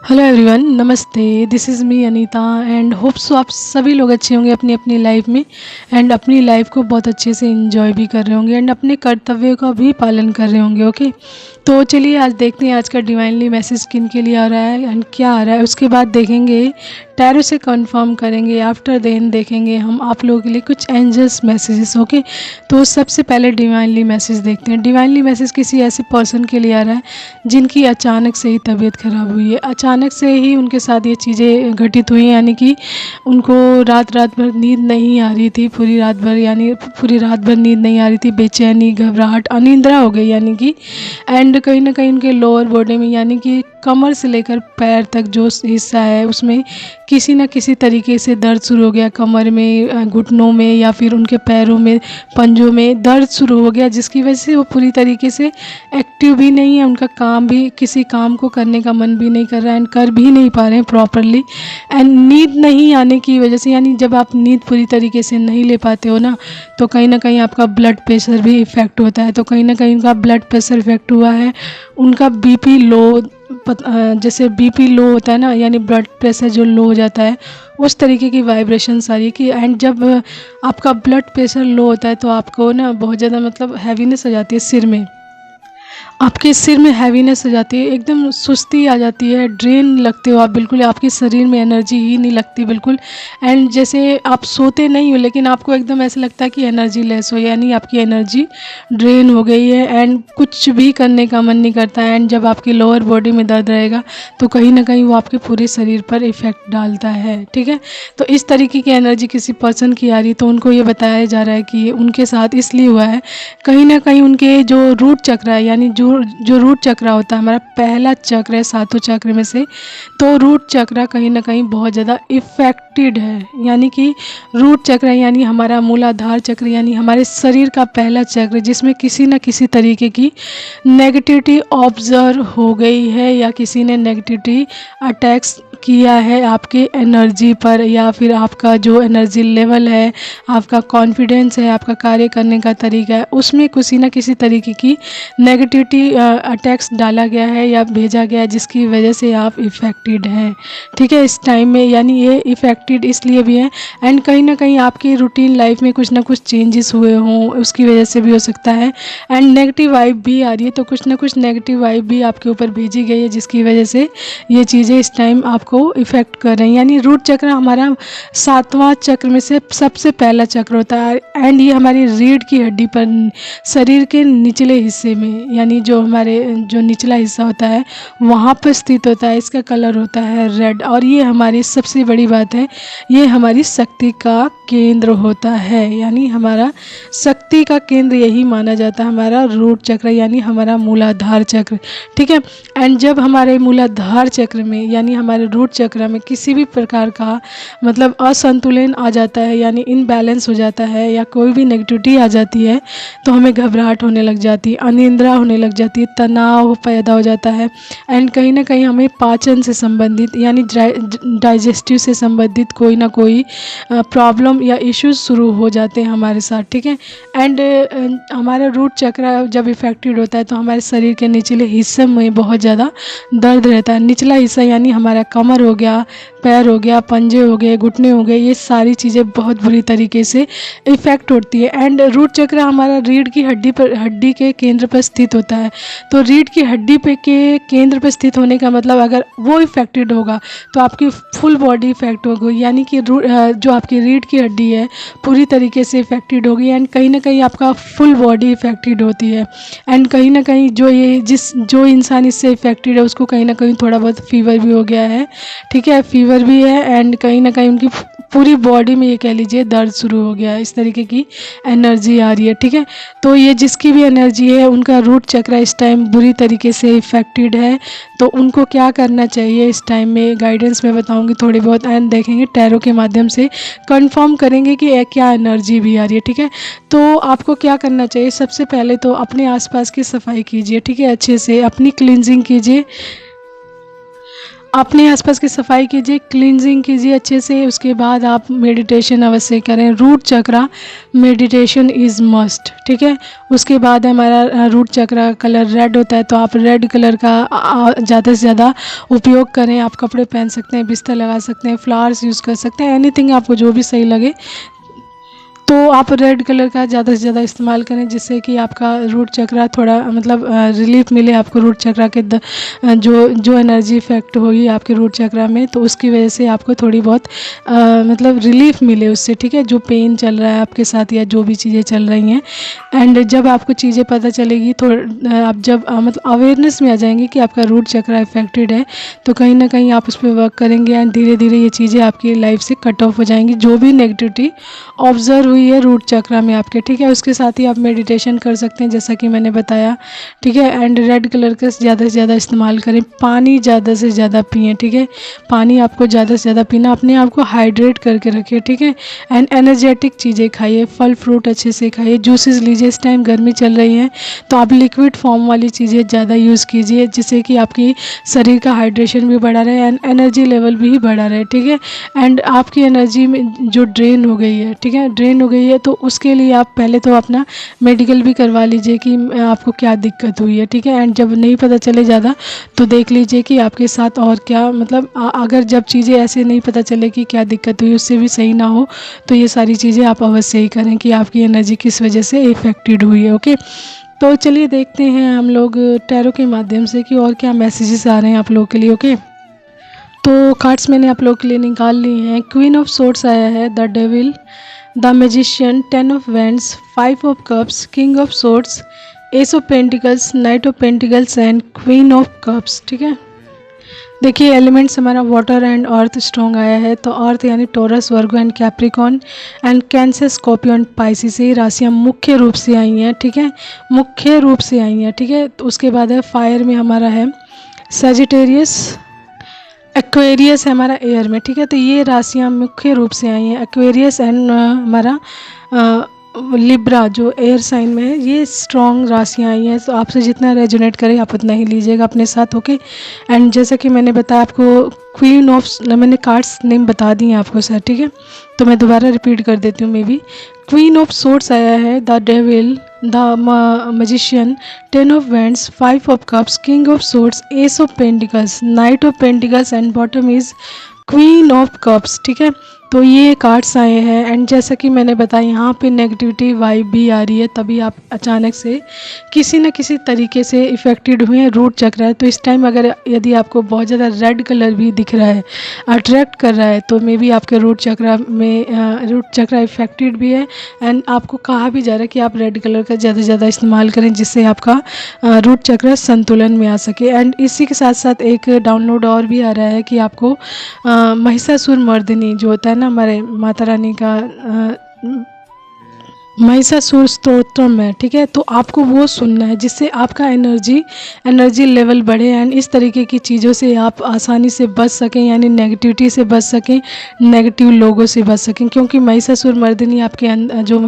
Hello everyone, नमस्ते। This is me Anita and hope so आप सभी लोग अच्छे होंगे अपनी अपनी लाइफ में एंड अपनी लाइफ को बहुत अच्छे से एंजॉय भी कर रहे होंगे एंड अपने कर्तव्यों का भी पालन कर रहे होंगे। ओके, तो चलिए आज देखते हैं आज का डिवाइनली मैसेज किन के लिए आ रहा है एंड क्या आ रहा है। उसके बाद देखेंगे टैरो से कंफर्म करेंगे। आफ्टर देन देखेंगे हम आप लोगों के लिए कुछ एंजल्स मैसेजेस। ओके, तो सबसे पहले डिवाइनली मैसेज देखते हैं। डिवाइनली मैसेज किसी ऐसे पर्सन के लिए आ रहा है जिनकी अचानक से ही तबीयत ख़राब हुई है। अचानक से ही उनके साथ ये चीज़ें घटित हुई, यानी कि उनको रात रात भर नींद नहीं आ रही थी, पूरी रात भर, यानी पूरी रात भर नींद नहीं आ रही थी। बेचैनी, घबराहट, अनिद्रा हो गई यानी कि एंड कहीं ना कहीं उनके लोअर बॉडी में यानी कि कमर से लेकर पैर तक जो हिस्सा है उसमें किसी न किसी तरीके से दर्द शुरू हो गया। कमर में, घुटनों में या फिर उनके पैरों में, पंजों में दर्द शुरू हो गया, जिसकी वजह से वो पूरी तरीके से एक्टिव भी नहीं है। उनका काम भी, किसी काम को करने का मन भी नहीं कर रहा है एंड कर भी नहीं पा रहे हैं प्रॉपरली। एंड नींद नहीं आने की वजह से, यानी जब आप नींद पूरी तरीके से नहीं ले पाते हो ना, तो कहीं ना कहीं आपका ब्लड प्रेशर भी इफ़ेक्ट होता है। तो कहीं ना कहीं उनका ब्लड प्रेशर इफ़ेक्ट हुआ है। उनका बीपी लो, जैसे बीपी लो होता है ना, यानी ब्लड प्रेशर जो लो हो जाता है, उस तरीके की वाइब्रेशन सारी की। एंड जब आपका ब्लड प्रेशर लो होता है तो आपको ना बहुत ज़्यादा मतलब हैवीनेस हो जाती है सिर में। आपके सिर में हैवीनेस हो जाती है, एकदम सुस्ती आ जाती है, ड्रेन लगते हो आप बिल्कुल, आपके शरीर में एनर्जी ही नहीं लगती बिल्कुल। एंड जैसे आप सोते नहीं हो लेकिन आपको एकदम ऐसा लगता है कि एनर्जी लेस हो, यानी आपकी एनर्जी ड्रेन हो गई है एंड कुछ भी करने का मन नहीं करता है। एंड जब आपकी लोअर बॉडी में दर्द रहेगा तो कहीं ना कहीं वो आपके पूरे शरीर पर इफ़ेक्ट डालता है। ठीक है, तो इस तरीके की एनर्जी किसी पर्सन की आ रही तो उनको ये बताया जा रहा है कि उनके साथ इसलिए हुआ है, कहीं ना कहीं उनके जो रूट चक्र है, यानी जो रूट चक्र होता है, हमारा पहला चक्र है सातों चक्र में से, तो रूट चक्र कहीं ना कहीं बहुत ज़्यादा इफ़ेक्टेड है। यानी कि रूट चक्र यानी हमारा मूलाधार चक्र, यानी हमारे शरीर का पहला चक्र, जिसमें किसी न किसी तरीके की नेगेटिविटी ऑब्जर्व हो गई है या किसी ने नेगेटिविटी अटैक्स किया है आपके एनर्जी पर, या फिर आपका जो एनर्जी लेवल है, आपका कॉन्फिडेंस है, आपका कार्य करने का तरीका है, उसमें किसी न किसी तरीके की नेगेटिविटी अटैक्स डाला गया है या भेजा गया है, जिसकी वजह से आप इफ़ेक्टेड हैं। ठीक है, इस टाइम में, यानी ये इफ़ेक्टेड इसलिए भी है एंड कहीं ना कहीं आपकी रूटीन लाइफ में कुछ ना कुछ चेंजेस हुए हों, उसकी वजह से भी हो सकता है। एंड नेगेटिव वाइब भी आ रही है, तो कुछ ना कुछ नेगेटिव वाइब भी आपके ऊपर भेजी गई है, जिसकी वजह से ये चीज़ें इस टाइम आपको इफ़ेक्ट कर रही हैं। यानी रूट चक्र हमारा सातवां चक्र में से सबसे पहला चक्र होता है एंड ये हमारी रीढ़ की हड्डी पर, शरीर के निचले हिस्से में, यानी जो हमारे जो निचला हिस्सा होता है वहाँ पर स्थित होता है। इसका कलर होता है रेड और ये हमारी सबसे बड़ी बात है, ये हमारी शक्ति का केंद्र होता है। यानी हमारा शक्ति का केंद्र यही माना जाता है, हमारा रूट चक्र यानी हमारा मूलाधार चक्र। ठीक है, एंड जब हमारे मूलाधार चक्र में यानी हमारे रूट चक्र में किसी भी प्रकार का मतलब असंतुलन आ जाता है, यानी इनबैलेंस हो जाता है या कोई भी नेगेटिविटी आ जाती है, तो हमें घबराहट होने लग जाती है, अनिद्रा होने लग जाती है, तनाव पैदा हो जाता है एंड कहीं ना कहीं हमें पाचन से संबंधित यानी डाइजेस्टिव से संबंधित कोई ना कोई प्रॉब्लम या इश्यूज शुरू हो जाते हैं हमारे साथ। ठीक है, एंड हमारा रूट चक्र जब इफेक्टेड होता है तो हमारे शरीर के निचले हिस्से में बहुत ज़्यादा दर्द रहता है। निचला हिस्सा यानी हमारा कमर हो गया, पैर हो गया, पंजे हो गए, घुटने हो गए, ये सारी चीज़ें बहुत बुरी तरीके से इफ़ेक्ट होती है। एंड रूट चक्र हमारा रीढ़ की हड्डी के केंद्र पर स्थित होता है। तो रीढ़ की हड्डी पे के केंद्र पर स्थित होने का मतलब अगर वो इफ़ेक्टेड होगा तो आपकी फुल बॉडी इफ़ेक्ट होगी, यानी कि जो आपकी रीढ़ की हड्डी है पूरी तरीके से इफ़ेक्टेड होगी एंड कहीं ना कहीं आपका फुल बॉडी इफ़ेक्टेड होती है। एंड कहीं ना कहीं जो इंसान इससे इफ़ेक्टेड है उसको कहीं ना कहीं थोड़ा बहुत फीवर भी हो गया है। ठीक है, फीवर भी है एंड कहीं ना कहीं उनकी पूरी बॉडी में ये कह लीजिए दर्द शुरू हो गया है, इस तरीके की एनर्जी आ रही है। ठीक है, तो ये जिसकी भी एनर्जी है उनका रूट चक्र इस टाइम बुरी तरीके से इफ़ेक्टेड है, तो उनको क्या करना चाहिए इस टाइम में गाइडेंस में बताऊंगी थोड़ी बहुत एंड देखेंगे टैरो के माध्यम से कंफर्म करेंगे कि क्या एनर्जी भी आ रही है। ठीक है, तो आपको क्या करना चाहिए, सबसे पहले तो अपने आसपास की सफाई कीजिए। ठीक है, अच्छे से अपनी क्लींजिंग कीजिए। अपने आसपास की सफाई कीजिए, क्लींजिंग कीजिए अच्छे से। उसके बाद आप मेडिटेशन अवश्य करें। Root chakra meditation is must, ठीक है। उसके बाद हमारा रूट चक्रा कलर रेड होता है, तो आप रेड कलर का ज़्यादा से ज़्यादा उपयोग करें। आप कपड़े पहन सकते हैं, बिस्तर लगा सकते हैं, फ्लावर्स यूज़ कर सकते हैं, एनीथिंग आपको जो भी सही लगे। तो आप रेड कलर का ज़्यादा से ज़्यादा इस्तेमाल करें, जिससे कि आपका रूट चक्रा थोड़ा मतलब रिलीफ मिले आपको। रूट चक्रा के जो एनर्जी इफेक्ट होगी आपके रूट चक्रा में, तो उसकी वजह से आपको थोड़ी बहुत मतलब रिलीफ मिले उससे, ठीक है। जो पेन चल रहा है आपके साथ या जो भी चीज़ें चल रही हैं, एंड जब आपको चीज़ें पता चलेगी तो आप जब मतलब अवेयरनेस में आ जाएंगे कि आपका रूट चक्रा इफेक्टेड है, तो कहीं ना कहीं आप उस पर वर्क करेंगे एंड धीरे धीरे ये चीज़ें आपकी लाइफ से कट ऑफ हो जाएंगी। जो भी नेगेटिविटी ऑब्जर्व हुई है रूट चक्रा में आपके, ठीक है। उसके साथ ही आप मेडिटेशन कर सकते हैं, जैसा कि मैंने बताया, ठीक है। एंड रेड कलर का ज़्यादा से ज़्यादा इस्तेमाल करें। पानी ज़्यादा से ज़्यादा पिएँ, ठीक है। पानी आपको ज़्यादा से ज़्यादा पीना, अपने आप को हाइड्रेट करके रखिए, ठीक है। एंड एनर्जेटिक चीज़ें खाइए, फल फ्रूट अच्छे से खाइए, जूसेस लीजिए। इस टाइम गर्मी चल रही है तो आप लिक्विड फॉर्म वाली चीज़ें ज़्यादा यूज़ कीजिए, जिससे कि आपकी शरीर का हाइड्रेशन भी बढ़ा रहे एंड एनर्जी लेवल भी बढ़ा रहे, ठीक है। एंड आपकी एनर्जी में जो ड्रेन हो गई है, ठीक है, ड्रेन हो गई है, तो उसके लिए आप पहले तो अपना मेडिकल भी करवा लीजिए कि आपको क्या दिक्कत हुई है, ठीक है। एंड जब नहीं पता चले ज़्यादा तो देख लीजिए कि आपके साथ और क्या मतलब अगर जब चीज़ें ऐसे नहीं पता चले कि क्या दिक्कत हुई, उससे भी सही ना हो, तो ये सारी चीज़ें आप अवश्य ही करें कि आपकी एनर्जी किस वजह से इफेक्टेड हुई है। ओके, तो चलिए देखते हैं हम लोग टैरो के माध्यम से कि और क्या मैसेजेस आ रहे हैं आप लोगों के लिए। ओके, तो कार्ड्स मैंने आप लोगों के लिए निकाल ली हैं। क्वीन ऑफ सोर्ड्स आया है, the devil, the magician, 10 of wands, 5 of cups, king of swords, S of pentacles, night of pentacles and queen of cups, ठीक है। देखिए एलिमेंट्स हमारा वाटर एंड अर्थ स्ट्रॉन्ग आया है, तो अर्थ यानी Taurus, Virgo and Capricorn and Cancer, Scorpio and Pisces, ये राशियाँ मुख्य रूप से आई हैं, ठीक है, मुख्य रूप से आई हैं, ठीक है। तो उसके बाद है फायर में हमारा है सजिटेरियस, एक्वेरियस है हमारा एयर में, ठीक है। तो ये राशियाँ मुख्य रूप से आई हैं, एक्वेरियस एंड हमारा लिब्रा जो एयर साइन में है, ये स्ट्रॉन्ग राशियाँ आई हैं। तो आपसे जितना रेजोनेट करे आप उतना ही लीजिएगा अपने साथ। ओके, एंड जैसा कि मैंने बताया आपको क्वीन ऑफ, मैंने कार्ड्स नेम बता दिए आपको सर, ठीक है, तो मैं दोबारा रिपीट कर देती हूँ। May be queen of swords आया है, the devil, the magician, 10 of wands, 5 of cups, king of swords, S of pentacles, night of pentacles and bottom is queen of cups, ठीक है। तो ये कार्ड्स आए हैं एंड जैसा कि मैंने बताया यहाँ पे नेगेटिविटी वाइब भी आ रही है, तभी आप अचानक से किसी न किसी तरीके से इफ़ेक्टेड हुए हैं, रूट चक्र है। तो इस टाइम अगर यदि आपको बहुत ज़्यादा रेड कलर भी दिख रहा है, अट्रैक्ट कर रहा है, तो मे बी आपके रूट चक्र में रूट चक्र इफ़ेक्टेड भी है। एंड आपको कहा भी जा रहा है कि आप रेड कलर का ज़्यादा से ज़्यादा इस्तेमाल करें, जिससे आपका रूट चक्र संतुलन में आ सके। एंड इसी के साथ साथ एक डाउनलोड और भी आ रहा है कि आपको महिषासुर मर्दिनी जो होता है ना हमारे माता रानी का महिषासुर स्तोत्रम है, ठीक है, तो आपको वो सुनना है, जिससे आपका एनर्जी लेवल बढ़े एंड इस तरीके की चीज़ों से आप आसानी से बच सकें, यानी नेगेटिविटी से बच सकें, नेगेटिव लोगों से बच सकें। क्योंकि महिषासुर मर्दिनी आपके अंदर जो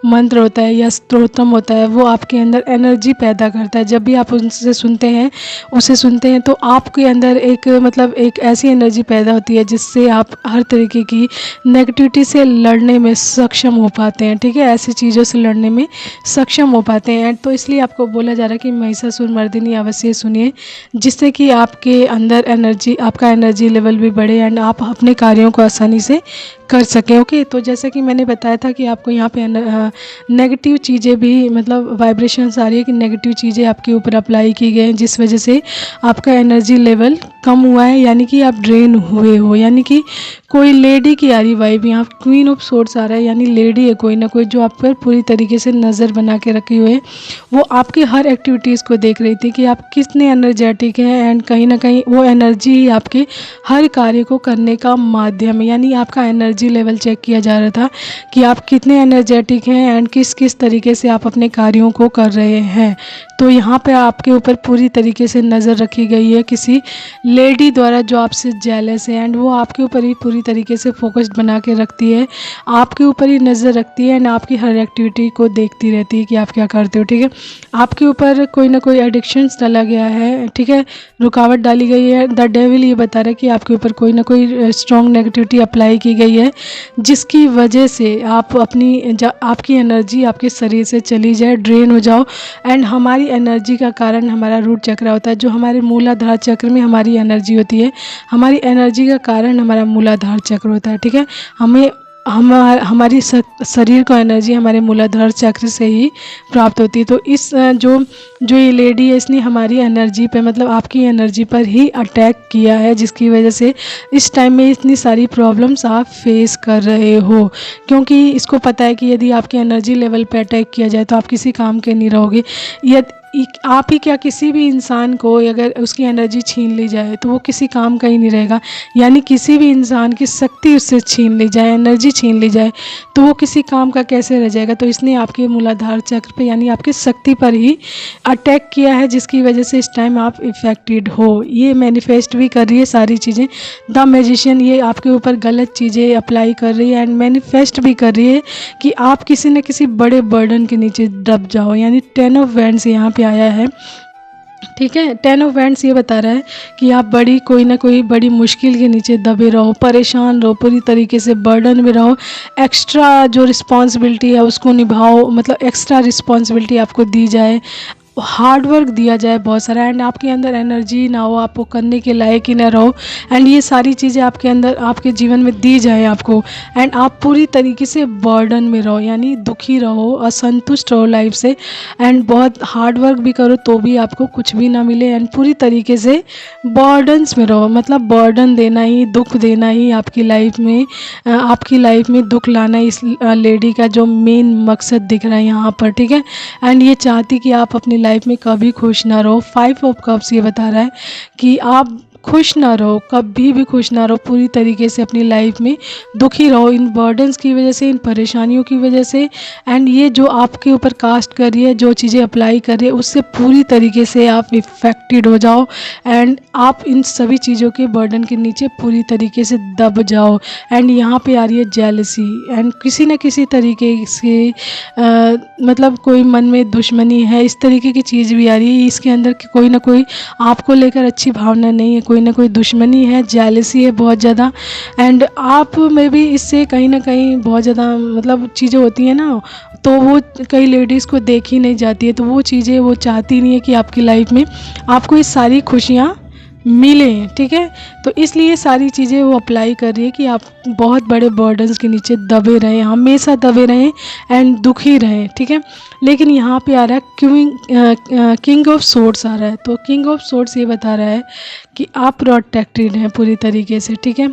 मंत्र होता है या स्तोत्रम होता है, वो आपके अंदर एनर्जी पैदा करता है। जब भी आप उसे सुनते हैं तो आपके अंदर एक मतलब एक ऐसी एनर्जी पैदा होती है जिससे आप हर तरीके की नेगेटिविटी से लड़ने में सक्षम हो पाते हैं, ठीक है, ऐसी चीज़ों से लड़ने में सक्षम हो पाते हैं। तो इसलिए आपको बोला जा रहा है कि महिषासुर मर्दिनी अवश्य सुनिए, जिससे कि आपके अंदर आपका एनर्जी लेवल भी बढ़े एंड आप अपने कार्यों को आसानी से कर सकें। ओके, तो जैसे कि मैंने बताया था कि आपको यहाँ पे नेगेटिव चीज़ें भी मतलब वाइब्रेशंस आ रही है कि नेगेटिव चीज़ें आपके ऊपर अप्लाई की गई हैं, जिस वजह से आपका एनर्जी लेवल कम हुआ है, यानी कि आप ड्रेन हुए हो। यानी कि कोई लेडी की आ रही वाइब, यहाँ क्वीन ऑफ सोर्ड्स आ रहा है, यानी लेडी है कोई ना कोई जो आप पर पूरी तरीके से नज़र बना के रखे हुए है। वो आपकी हर एक्टिविटीज़ को देख रही थी कि आप कितने एनर्जेटिक हैं एंड कहीं ना कहीं वो एनर्जी ही आपके हर कार्य को करने का माध्यम है। यानी आपका एनर्जी लेवल चेक किया जा रहा था कि आप कितने एनर्जेटिक हैं एंड किस किस तरीके से आप अपने कार्यों को कर रहे हैं, तो यहाँ पे आपके ऊपर पूरी तरीके से नज़र रखी गई है किसी लेडी द्वारा जो आपसे जेलस है, एंड वो आपके ऊपर ही पूरी तरीके से फोकस्ड बना के रखती है, आपके ऊपर ही नज़र रखती है एंड आपकी हर एक्टिविटी को देखती रहती है कि आप क्या करते हो। ठीक है, आपके ऊपर कोई ना कोई एडिक्शंस डाला गया है, ठीक है, रुकावट डाली गई है। द डेविल ये बता रहा है कि आपके ऊपर कोई ना कोई स्ट्रॉन्ग नेगेटिविटी अप्लाई की गई है, जिसकी वजह से आप आपकी एनर्जी आपके शरीर से चली जाए, ड्रेन हो जाओ। एंड हमारी एनर्जी का कारण हमारा रूट चक्र होता है, जो हमारे मूलाधार चक्र में हमारी एनर्जी होती है। हमारी एनर्जी का कारण हमारा मूलाधार चक्र होता है। ठीक है, हमारी शरीर को एनर्जी हमारे मूलाधार चक्र से ही प्राप्त होती है। तो इस जो ये लेडी है, इसने हमारी एनर्जी पे, मतलब आपकी एनर्जी पर ही अटैक किया है, जिसकी वजह से इस टाइम में इतनी सारी प्रॉब्लम्स आप फेस कर रहे हो। क्योंकि इसको पता है कि यदि आपके एनर्जी लेवल पे अटैक किया जाए तो आप किसी काम के नहीं रहोगे। यदि आप ही क्या, किसी भी इंसान को अगर उसकी एनर्जी छीन ली जाए तो वो किसी काम का ही नहीं रहेगा। यानी किसी भी इंसान की शक्ति उससे छीन ली जाए, एनर्जी छीन ली जाए, तो वो किसी काम का कैसे रह जाएगा। तो इसने आपके मूलाधार चक्र पे यानी आपकी शक्ति पर ही अटैक किया है, जिसकी वजह से इस टाइम आप इफ़ेक्टेड हो। ये मैनिफेस्ट भी कर रही है सारी चीज़ें। द मैजिशियन ये आपके ऊपर गलत चीज़ें अप्लाई कर रही है एंड मैनिफेस्ट भी कर रही है कि आप किसी न किसी बड़े बर्डन के नीचे दब जाओ। यानी 10 ऑफ वैंड्स यहाँ पे आया है। ठीक है, 10 ऑफ वैंड्स ये बता रहा है कि आप कोई ना कोई बड़ी मुश्किल के नीचे दबे रहो, परेशान रहो, पूरी तरीके से बर्डन में रहो। एक्स्ट्रा जो रिस्पॉन्सिबिलिटी है उसको निभाओ, मतलब एक्स्ट्रा रिस्पॉन्सिबिलिटी आपको दी जाए, हार्ड वर्क दिया जाए बहुत सारा, एंड आपके अंदर एनर्जी ना हो, आप वो करने के लायक ही ना रहो। एंड ये सारी चीज़ें आपके अंदर आपके जीवन में दी जाए आपको, एंड आप पूरी तरीके से बर्डन में रहो, यानी दुखी रहो, असंतुष्ट रहो लाइफ से, एंड बहुत हार्ड वर्क भी करो तो भी आपको कुछ भी ना मिले, एंड पूरी तरीके से बर्डन्स में रहो। मतलब बर्डन देना ही, दुख देना ही आपकी लाइफ में दुख लाना इस लेडी का जो मेन मकसद दिख रहा है यहाँ पर। ठीक है, एंड ये चाहती कि आप अपनी लाइफ में कभी खुश ना रहो। 5 ऑफ कप्स ये बता रहा है कि आप खुश ना रहो, कभी भी खुश ना रहो, पूरी तरीके से अपनी लाइफ में दुखी रहो इन बर्डन्स की वजह से, इन परेशानियों की वजह से। एंड ये जो आपके ऊपर कास्ट कर रही है, जो चीज़ें अप्लाई कर रही है, उससे पूरी तरीके से आप इफ़ेक्टेड हो जाओ एंड आप इन सभी चीज़ों के बर्डन के नीचे पूरी तरीके से दब जाओ। एंड यहाँ पे आ रही है जेलसी, एंड किसी न किसी तरीके से मतलब कोई मन में दुश्मनी है, इस तरीके की चीज़ भी आ रही है। इसके अंदर कोई ना कोई आपको लेकर अच्छी भावना नहीं है, कोई ना कोई दुश्मनी है, जेलसी है बहुत ज़्यादा। एंड आप में भी इससे कहीं ना कहीं बहुत ज़्यादा मतलब चीज़ें होती हैं ना, तो वो कई लेडीज़ को देखी नहीं जाती है, तो वो चीज़ें वो चाहती नहीं है कि आपकी लाइफ में आपको ये सारी खुशियाँ मिले। ठीक है, तो इसलिए सारी चीज़ें वो अप्लाई कर रही है कि आप बहुत बड़े बर्डन्स के नीचे दबे रहें, हमेशा दबे रहें एंड दुखी रहें। ठीक है, लेकिन यहाँ पे आ रहा है किंग ऑफ सोर्ड्स आ रहा है। तो किंग ऑफ सोर्ड्स ये बता रहा है कि आप प्रोटेक्टेड हैं पूरी तरीके से। ठीक है,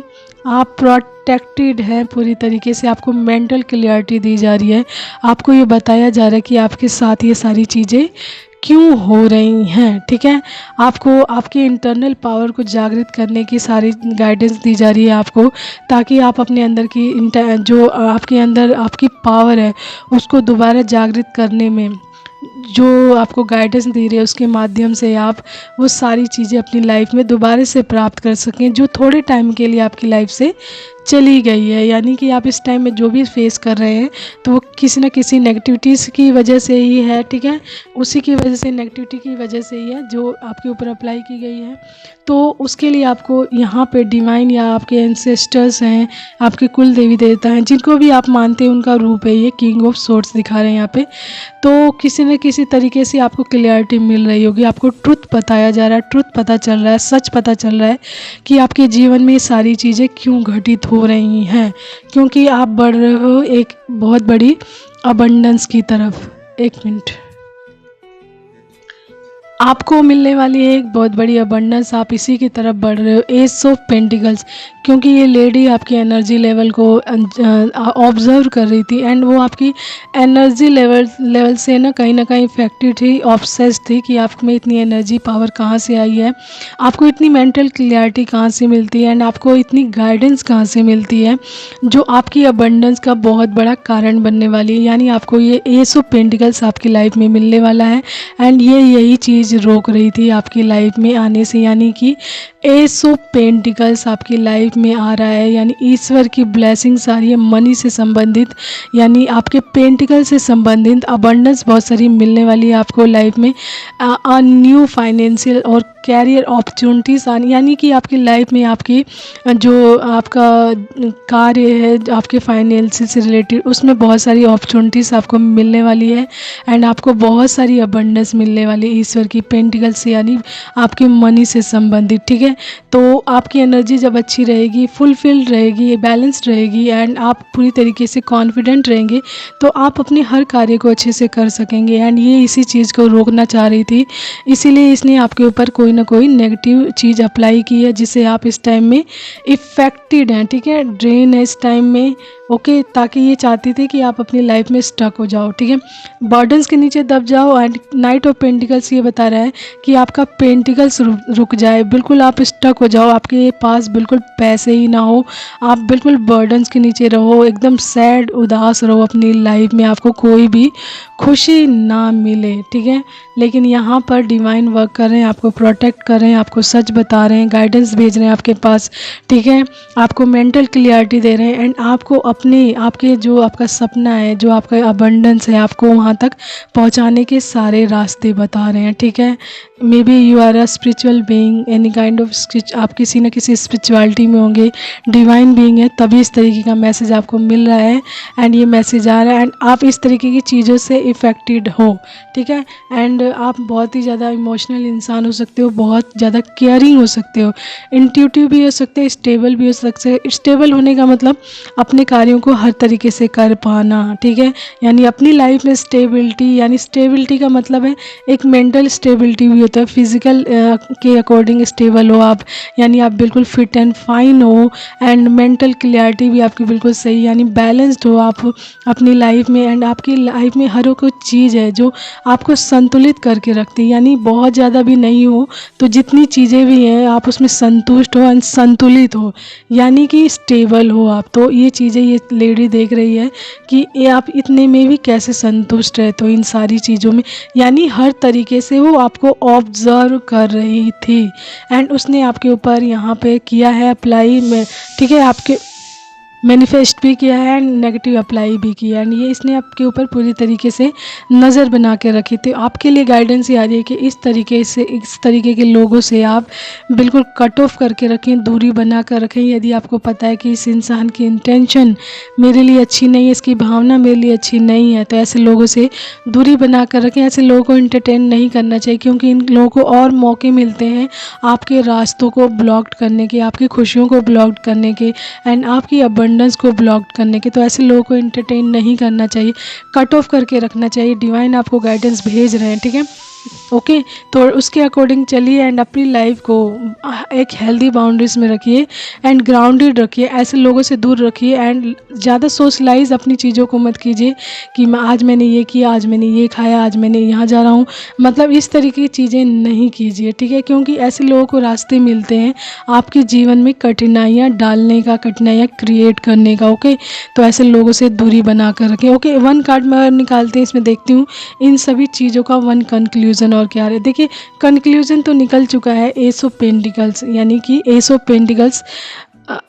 आप प्रोटेक्टेड हैं पूरी तरीके से, आपको मेंटल क्लियरिटी दी जा रही है, आपको ये बताया जा रहा है कि आपके साथ ये सारी चीज़ें क्यों हो रही हैं। ठीक है, आपको आपके इंटरनल पावर को जागृत करने की सारी गाइडेंस दी जा रही है आपको, ताकि आप अपने अंदर की जो आपके अंदर आपकी पावर है उसको दोबारा जागृत करने में जो आपको गाइडेंस दे रही है, उसके माध्यम से आप वो सारी चीज़ें अपनी लाइफ में दोबारा से प्राप्त कर सकें जो थोड़े टाइम के लिए आपकी लाइफ से चली गई है। यानी कि आप इस टाइम में जो भी फेस कर रहे हैं तो वो किसी न किसी नेगेटिविटीज़ की वजह से ही है। ठीक है, उसी की वजह से, नेगेटिविटी की वजह से ही है जो आपके ऊपर अप्लाई की गई है। तो उसके लिए आपको यहाँ पे डिवाइन या आपके एंसेस्टर्स हैं, आपके कुल देवी देवता हैं, जिनको भी आप मानते हैं, उनका रूप है ये किंग ऑफ सोर्ड्स दिखा रहे हैं यहाँ पे। तो किसी न किसी तरीके से आपको क्लियरिटी मिल रही होगी, आपको ट्रुथ बताया जा रहा है, ट्रुथ पता चल रहा है, सच पता चल रहा है कि आपके जीवन में ये सारी चीज़ें क्यों घटित हो रही हैं, क्योंकि आप बढ़ रहे हो एक बहुत बड़ी अबंडेंस की तरफ। एक मिनट, आपको मिलने वाली है एक बहुत बड़ी अबंडेंस, आप इसी की तरफ बढ़ रहे हो। एस ऑफ पेंटिकल्स, क्योंकि ये लेडी आपकी एनर्जी लेवल को ऑब्जर्व कर रही थी एंड वो आपकी एनर्जी लेवल से ना कहीं इफेक्टेड थी, ऑब्सेस थी कि आप में इतनी एनर्जी पावर कहाँ से आई है, आपको इतनी मेंटल क्लियरिटी कहाँ से मिलती है एंड आपको इतनी गाइडेंस कहाँ से मिलती है, जो आपकी अबंडेंस का बहुत बड़ा कारण बनने वाली है। यानी आपको ये एस ऑफ पेंटिकल्स आपकी लाइफ में मिलने वाला है एंड ये यही चीज़ रोक रही थी आपकी लाइफ में आने से। यानी कि एस ऑफ पेंटिकल्स आपकी लाइफ में आ रहा है, यानी ईश्वर की ब्लेसिंग्स आ रही है मनी से संबंधित, यानी आपके पेंटिकल से संबंधित अबंडेंस बहुत सारी मिलने वाली है आपको लाइफ में। न्यू फाइनेंशियल और कैरियर अपॉर्चुनिटीज़ आनी, यानी कि आपकी लाइफ में आपकी जो आपका कार्य है, आपके फाइनेंस से रिलेटेड, उसमें बहुत सारी अपॉर्चुनिटीज़ आपको मिलने वाली है एंड आपको बहुत सारी अबंडेंस मिलने वाली है ईश्वर की पेंटिकल से, यानी आपके मनी से संबंधित। ठीक है, तो आपकी एनर्जी जब अच्छी रहेगी, फुलफिल्ड रहेगी, बैलेंस्ड रहेगी एंड आप पूरी तरीके से कॉन्फिडेंट रहेंगे, तो आप अपने हर कार्य को अच्छे से कर सकेंगे। एंड ये इसी चीज़ को रोकना चाह रही थी, इसीलिए इसने आपके ऊपर कोई ना कोई नेगेटिव चीज़ अप्लाई की है, जिससे आप इस टाइम में इफ़ेक्टेड हैं। ठीक है, ड्रेन है इस टाइम में। ओके, ताकि ये चाहती थी कि आप अपनी लाइफ में स्टक हो जाओ। ठीक है, बर्डन्स के नीचे दब जाओ एंड नाइट ऑफ पेंटिकल्स ये बता रहा है कि आपका पेंटिकल्स रुक जाए, बिल्कुल आप स्टक हो जाओ, आपके पास बिल्कुल पैसे ही ना हो, आप बिल्कुल बर्डन्स के नीचे रहो, एकदम सैड उदास रहो अपनी लाइफ में, आपको कोई भी खुशी ना मिले। ठीक है, लेकिन यहाँ पर डिवाइन वर्क कर रहे हैं, आपको प्रोटेक्ट कर रहे हैं, आपको सच बता रहे हैं, गाइडेंस भेज रहे हैं आपके पास। ठीक है, आपको मेंटल क्लियरिटी दे रहे हैं एंड आपको अपने आपके जो आपका सपना है, जो आपका अबंडेंस है, आपको वहाँ तक पहुँचाने के सारे रास्ते बता रहे हैं। ठीक है, maybe you are a spiritual being, any kind of, आप किसी न किसी स्पिरिचुअलिटी में होंगे, डिवाइन बीइंग है, तभी इस तरीके का मैसेज आपको मिल रहा है एंड ये मैसेज आ रहा है एंड आप इस तरीके की चीज़ों से इफ़ेक्टेड हो। ठीक है, एंड आप बहुत ही ज़्यादा इमोशनल इंसान हो सकते हो, बहुत ज़्यादा केयरिंग हो सकते हो, इंट्यूटिव भी हो सकते हो, स्टेबल भी हो सकते हो। स्टेबल होने का मतलब अपने कार्यों को हर तरीके से कर पाना। ठीक है, यानी अपनी लाइफ में स्टेबिलिटी, यानी स्टेबिलिटी का मतलब है एक मेंटल स्टेबिलिटी भी होता है, फिजिकल के अकॉर्डिंग स्टेबल हो आप, यानी आप बिल्कुल फिट एंड फाइन हो एंड मेंटल क्लियरिटी भी आपकी बिल्कुल सही, यानी बैलेंस्ड हो आप अपनी लाइफ में एंड आपकी लाइफ में हर कोई चीज़ है जो आपको संतुलित करके रखती है, यानी बहुत ज़्यादा भी नहीं हो, तो जितनी चीज़ें भी हैं आप उसमें संतुष्ट हो एंड संतुलित हो, यानी कि स्टेबल हो आप। तो ये चीज़ें ये लेडी देख रही है कि ये आप इतने में भी कैसे संतुष्ट रहते हो इन सारी चीज़ों में, यानी हर तरीके से वो आपको ऑब्जर्व कर रही थी एंड उसने आपके ऊपर यहाँ पे किया है अप्लाई में। ठीक है, आपके मैनिफेस्ट भी किया है एंड नेगेटिव अप्लाई भी किया है एंड ये इसने आपके ऊपर पूरी तरीके से नज़र बना के रखी थी। आपके लिए गाइडेंस ये आ रही है कि इस तरीके के लोगों से आप बिल्कुल कट ऑफ करके रखें, दूरी बना कर रखें। यदि आपको पता है कि इस इंसान की इंटेंशन मेरे लिए अच्छी नहीं है, इसकी भावना मेरे लिए अच्छी नहीं है, तो ऐसे लोगों से दूरी बना कर रखें। ऐसे लोगों को इंटरटेन नहीं करना चाहिए, क्योंकि इन लोगों को और मौके मिलते हैं आपके रास्तों को ब्लॉक करने के, आपकी खुशियों को ब्लॉक करने के एंड आपकी अबंडेंस को ब्लॉक करने के। तो ऐसे लोगों को एंटरटेन नहीं करना चाहिए, कट ऑफ करके रखना चाहिए। डिवाइन आपको गाइडेंस भेज रहे हैं। ठीक है, ओके, तो उसके अकॉर्डिंग चलिए एंड अपनी लाइफ को एक हेल्दी बाउंड्रीज में रखिए एंड ग्राउंडेड रखिए, ऐसे लोगों से दूर रखिए एंड ज़्यादा सोशलाइज अपनी चीज़ों को मत कीजिए कि मैं आज मैंने ये किया, आज मैंने ये खाया, आज मैंने यहाँ जा रहा हूँ, मतलब इस तरीके की चीज़ें नहीं कीजिए। ठीक है, क्योंकि ऐसे लोगों को रास्ते मिलते हैं आपके जीवन में कठिनाइयाँ डालने का, कठिनाइयाँ क्रिएट करने का। ओके, तो ऐसे लोगों से दूरी बना कर रखें। ओके, वन कार्ड मैं निकालते हैं, इसमें देखती हूँ इन सभी चीज़ों का वन कंक्लूजन और क्या है। देखिए, कंक्लूजन तो निकल चुका है, एस ऑफ पेंटिकल्स, यानी कि एस ऑफ पेंटिकल्स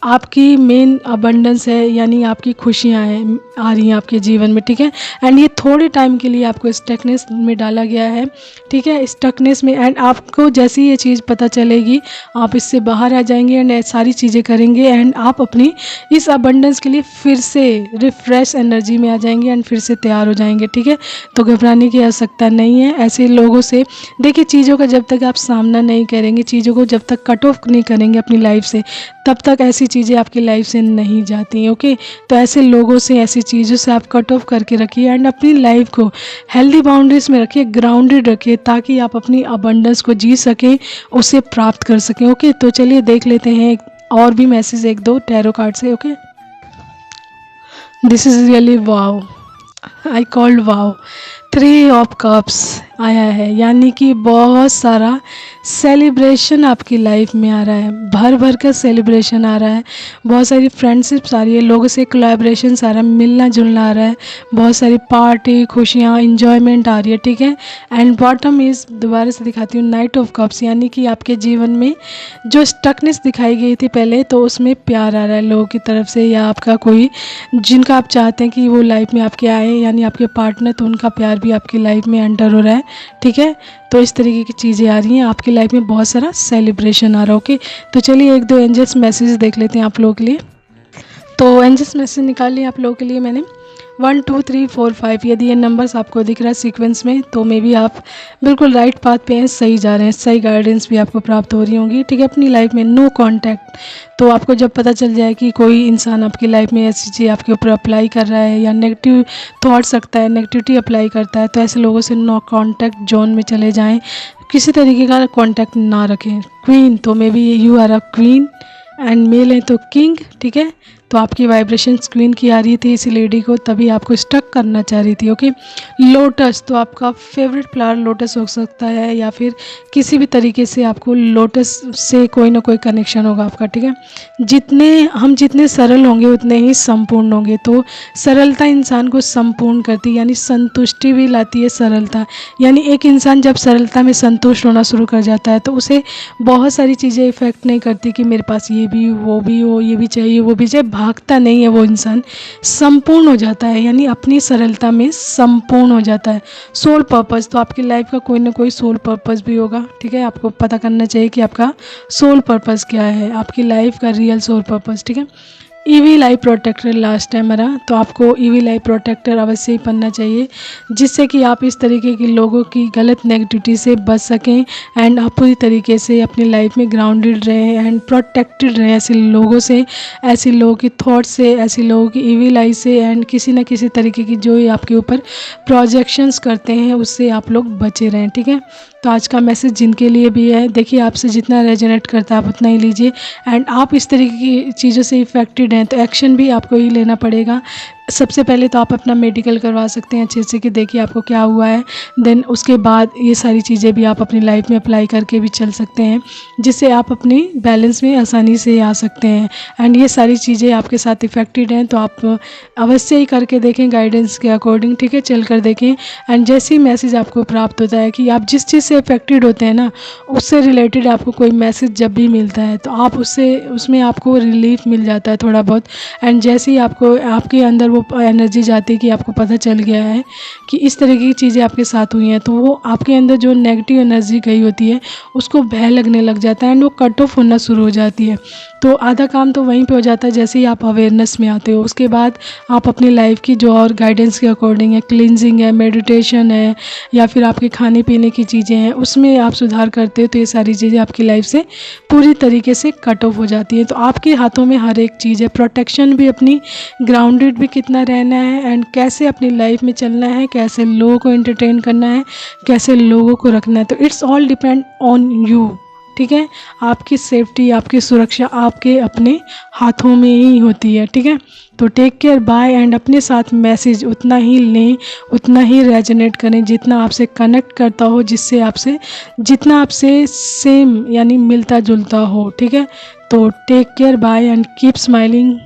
आपकी मेन अबंडेंस है, यानी आपकी खुशियाँ हैं आ रही हैं आपके जीवन में। ठीक है, एंड ये थोड़े टाइम के लिए आपको स्टकनेस में डाला गया है। ठीक है, स्टकनेस में, एंड आपको जैसी ये चीज़ पता चलेगी आप इससे बाहर आ जाएंगे एंड सारी चीज़ें करेंगे एंड आप अपनी इस अबंडेंस के लिए फिर से रिफ्रेश एनर्जी में आ जाएंगे एंड फिर से तैयार हो जाएंगे। ठीक है, तो घबराने की आवश्यकता नहीं है ऐसे लोगों से। देखिए, चीज़ों का जब तक आप सामना नहीं करेंगे, चीज़ों को जब तक कट ऑफ नहीं करेंगे अपनी लाइफ से, तब तक ऐसी चीज़ें आपकी लाइफ से नहीं जाती हैं। ओके, तो ऐसे लोगों से, ऐसी चीज़ों से आप कट ऑफ करके रखिए एंड अपनी लाइफ को हेल्दी बाउंड्रीज में रखिए, ग्राउंडेड रखिए, ताकि आप अपनी अबंडेंस को जी सकें, उसे प्राप्त कर सकें। ओके, तो चलिए देख लेते हैं और भी मैसेज एक दो टैरो कार्ड से। Okay, this is really wow, I called wow. 3 of cups आया है, यानी कि बहुत सारा सेलिब्रेशन आपकी लाइफ में आ रहा है, भर भर कर सेलिब्रेशन आ रहा है, बहुत सारी फ्रेंडशिप्स आ रही है, लोगों से कोलैबोरेशन आ रहा है, मिलना जुलना आ रहा है, बहुत सारी पार्टी, खुशियाँ, इंजॉयमेंट आ रही है। ठीक है, एंड बॉटम इज़, दोबारा से दिखाती हूँ, नाइट ऑफ कप्स, यानी कि आपके जीवन में जो स्टकनेस दिखाई गई थी पहले, तो उसमें प्यार आ रहा है लोगों की तरफ से, या आपका कोई जिनका आप चाहते हैं कि वो लाइफ में आपके आए, यानी आपके पार्टनर, तो उनका प्यार भी आपकी लाइफ में एंटर हो रहा है। ठीक है, तो इस तरीके की चीज़ें आ रही हैं आपकी लाइफ में, बहुत सारा सेलिब्रेशन आ रहा है। ओके, तो चलिए एक दो एंजल्स मैसेज देख लेते हैं आप लोगों के लिए। तो एंजल्स मैसेज निकाल लिए आप लोगों के लिए मैंने 1 2 3 4 5। यदि ये नंबर्स आपको दिख रहा है सीक्वेंस में, तो मे बी आप बिल्कुल राइट पाथ पे हैं, सही जा रहे हैं, सही गाइडेंस भी आपको प्राप्त हो रही होंगी। ठीक है, अपनी लाइफ में नो कांटेक्ट, तो आपको जब पता चल जाए कि कोई इंसान आपकी लाइफ में ऐसी चीज़ आपके ऊपर अप्लाई कर रहा है, या नेगेटिव थॉट्स रखता है, नेगेटिविटी अप्लाई करता है, तो ऐसे लोगों से नो कांटेक्ट जोन में चले जाएँ, किसी तरीके का कांटेक्ट ना रखें। क्वीन, तो maybe you are a queen, and male है तो किंग। ठीक है, तो आपकी वाइब्रेशन स्क्रीन की आ रही थी इसी लेडी को, तभी आपको स्टक करना चाह रही थी। ओके, लोटस, तो आपका फेवरेट फ्लावर लोटस हो सकता है, या फिर किसी भी तरीके से आपको लोटस से कोई ना कोई कनेक्शन होगा आपका। ठीक है, जितने सरल होंगे उतने ही संपूर्ण होंगे, तो सरलता इंसान को संपूर्ण करती है, यानी संतुष्टि भी लाती है सरलता। यानी एक इंसान जब सरलता में संतुष्ट होना शुरू कर जाता है, तो उसे बहुत सारी चीज़ें इफ़ेक्ट नहीं करती कि मेरे पास ये भी वो भी हो, ये भी चाहिए वो भी चाहिए, भागता नहीं है वो इंसान, संपूर्ण हो जाता है, यानी अपनी सरलता में संपूर्ण हो जाता है। सोल पर्पस, तो आपकी लाइफ का कोई ना कोई सोल पर्पस भी होगा। ठीक है, आपको पता करना चाहिए कि आपका सोल पर्पस क्या है, आपकी लाइफ का रियल सोल पर्पस। ठीक है, ईवी लाइफ प्रोटेक्टर लास्ट टाइम मरा, तो आपको ईवी लाइफ प्रोटेक्टर अवश्य ही पढ़ना चाहिए, जिससे कि आप इस तरीके के लोगों की गलत नेगेटिविटी से बच सकें, एंड आप पूरी तरीके से अपनी लाइफ में ग्राउंडेड रहें एंड प्रोटेक्टेड रहें ऐसे लोगों से, ऐसे लोगों की थॉट से, ऐसे लोगों की ईवी लाइफ से, एंड किसी न किसी तरीके की जो आपके ऊपर प्रोजेक्शंस करते हैं उससे आप लोग बचे रहें। ठीक है, तो आज का मैसेज जिनके लिए भी है, देखिए आपसे जितना रेजोनेट करता है आप उतना ही लीजिए, एंड आप इस तरीके की चीज़ों से इफ़ेक्टेड हैं तो एक्शन भी आपको ही लेना पड़ेगा। सबसे पहले तो आप अपना मेडिकल करवा सकते हैं अच्छे से, कि देखिए आपको क्या हुआ है, देन उसके बाद ये सारी चीज़ें भी आप अपनी लाइफ में अप्लाई करके भी चल सकते हैं, जिससे आप अपनी बैलेंस में आसानी से आ सकते हैं। एंड ये सारी चीज़ें आपके साथ इफ़ेक्टेड हैं तो आप अवश्य ही करके देखें गाइडेंस के अकॉर्डिंग। ठीक है, चल कर देखें, एंड जैसे ही मैसेज आपको प्राप्त होता है कि आप जिस चीज़ से इफ़ेक्टेड होते हैं ना, उससे रिलेटेड आपको कोई मैसेज जब भी मिलता है तो आप उसमें आपको रिलीफ मिल जाता है थोड़ा बहुत, एंड जैसे ही आपको आपके अंदर वो एनर्जी जाती है कि आपको पता चल गया है कि इस तरह की चीज़ें आपके साथ हुई हैं, तो वो आपके अंदर जो नेगेटिव एनर्जी गई होती है उसको भय लगने लग जाता है, एंड वो कट ऑफ होना शुरू हो जाती है। तो आधा काम तो वहीं पे हो जाता है जैसे ही आप अवेयरनेस में आते हो। उसके बाद आप अपनी लाइफ की जो और गाइडेंस के अकॉर्डिंग है, क्लींजिंग है, मेडिटेशन है, या फिर आपके खाने पीने की चीज़ें हैं, उसमें आप सुधार करते हो, तो ये सारी चीज़ें आपकी लाइफ से पूरी तरीके से कट ऑफ हो जाती हैं। तो आपके हाथों में हर एक चीज़ है, प्रोटेक्शन भी, अपनी ग्राउंडेड भी कितना रहना है, एंड कैसे अपनी लाइफ में चलना है, कैसे लोगों को एंटरटेन करना है, कैसे लोगों को रखना है, तो it's all depend on you. ठीक है, आपकी सेफ्टी, आपकी सुरक्षा आपके अपने हाथों में ही होती है। ठीक है, तो टेक केयर, बाय, एंड अपने साथ मैसेज उतना ही लें, उतना ही रेजोनेट करें जितना आपसे कनेक्ट करता हो, जितना आपसे सेम यानी मिलता जुलता हो। ठीक है, तो take care, bye, and keep smiling.